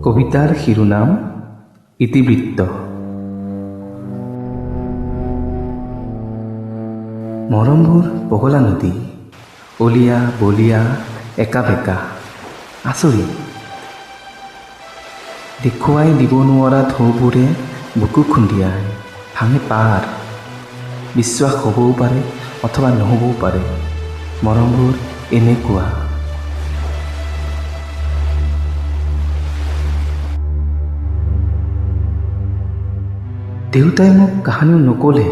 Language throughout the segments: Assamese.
কবিতাৰ শিৰোনাম ইতিবৃত্ত। মৰমবোৰ পগলা নদী, অলিয়া বলিয়া একা বেকা আচৰিত। দেখুৱাই দিব নোৱাৰা ঢৌবোৰে বুকু খুন্দিয়াই ভাঙে পাৰ। বিশ্বাস হ'বও পাৰে অথবা নহ'বও পাৰে, মৰমবোৰ এনেকুৱা। দেউতাই মোক কাহানিও নক'লে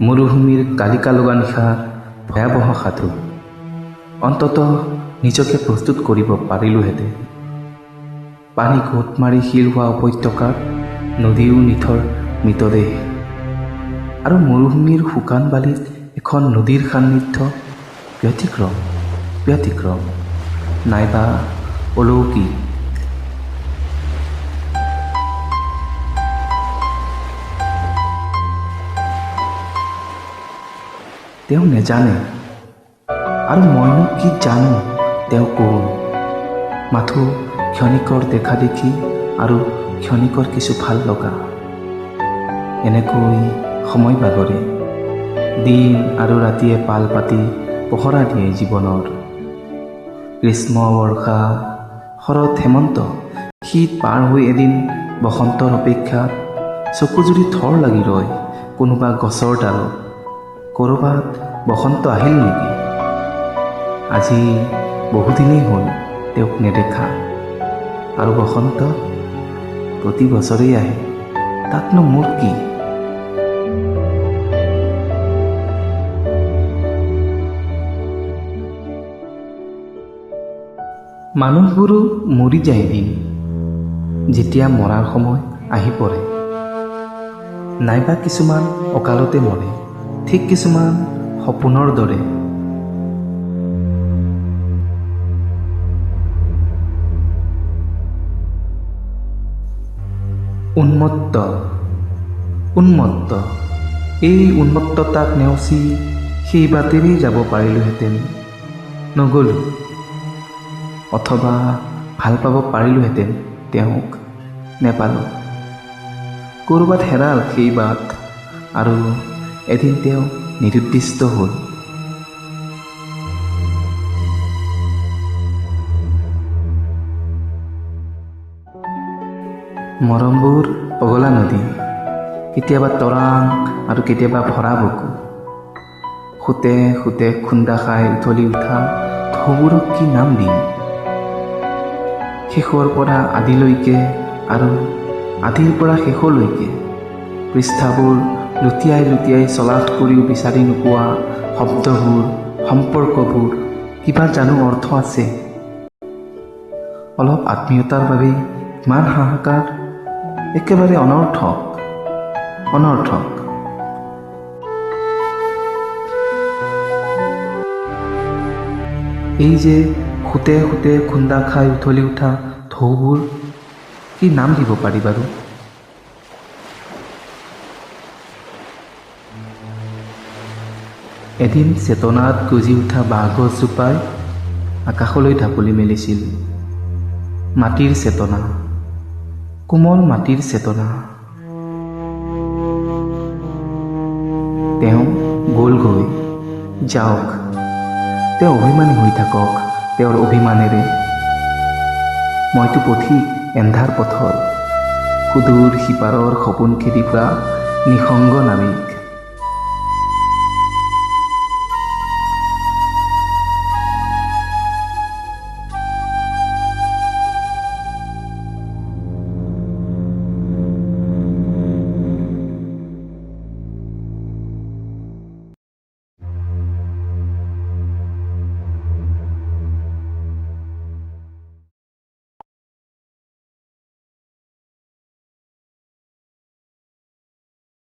মৰুভূমিৰ কালিকা লগা নিশাৰ ভয়াৱহ সাধু। অন্ততঃ নিজকে প্ৰস্তুত কৰিব পাৰিলোহেঁতেন। পানী গোট মাৰি শিল হোৱা উপত্যকাত নদীও নিথৰ মৃতদেহ, আৰু মৰুভূমিৰ শুকান বালিত এখন নদীৰ সান্নিধ্য ব্যতিক্ৰম নাইবা অলৌকিক। তেওঁ নেজানে, আৰু মইনো কি জানো তেওঁ কোন। মাথো ক্ষণিকৰ দেখা দেখি আৰু ক্ষণিকৰ কিছু ভাল লগা, এনেকৈ সময় বাগৰে। দিন আৰু ৰাতিয়ে পাল পাতি পহৰা দিয়ে জীৱনৰ। গ্ৰীষ্ম বৰ্ষা শৰৎ হেমন্ত শীত পাৰ হৈ এদিন বসন্তৰ অপেক্ষাত চকুজুৰি থৰ লাগি ৰয় কোনোবা গছৰ ডালত। ক'ৰবাত বসন্ত আহিল নেকি? আজি বহুদিনেই হ'ল তেওঁক নেদেখা, আৰু বসন্ত প্ৰতি বছৰেই আহে, তাতনো মোৰ কি? মানুহবোৰো মৰি যায় এদিন, যেতিয়া মৰাৰ সময় আহি পৰে। নাইবা কিছুমান অকালতে মৰে, ঠিক কিছুমান সপোনৰ দৰে। উন্মত্ত এই উন্মত্ততাক নেওচি সেই বাটেৰেই যাব পাৰিলোহেঁতেন, নগ'লো। অথবা ভাল পাব পাৰিলোহেঁতেন, তেওঁক নেপালোঁ। ক'ৰবাত হেৰাল সেই বাট, আৰু এদিন তেওঁ নিৰুদ্দিষ্ট হ'ল। মৰমবোৰ পগলা নদী, কেতিয়াবা তৰাং আৰু কেতিয়াবা ভৰা বুকু। সোঁতে সোঁতে খুন্দা খাই উঠলি উঠা ঢৌবোৰক কি নাম দিম? শেষৰ পৰা আদিলৈকে আৰু আদিৰ পৰা শেষলৈকে পৃষ্ঠাবোৰ লুটিয়াই লুটিয়াই চলাথ কৰিও বিচাৰি নোপোৱা শব্দবোৰ, সম্পৰ্কবোৰ কিবা জানো অৰ্থ আছে? অলপ আত্মীয়তাৰ বাবে ইমান হাহাকাৰ? একেবাৰে অনৰ্থক। এই যে সোঁতে সোঁতে খুন্দা খাই উঠলি উঠা ঢৌবোৰ কি নাম দিব পাৰি বাৰু? এদিন চেতনাত গজি উঠা বাঁহগছজোপাই আকাশলৈ ঢাপলি মেলিছিল। মাটিৰ চেতনা, কোমল মাটিৰ চেতনা। তেওঁ গ'লগৈ, যাওক। তেওঁ অভিমানী হৈ থাকক তেওঁৰ অভিমানেৰে। মইতো পথিক এন্ধাৰ পথৰ, সুদূৰ সিপাৰৰ সপোন খেদি ফুৰা নিসংগ নাবিক।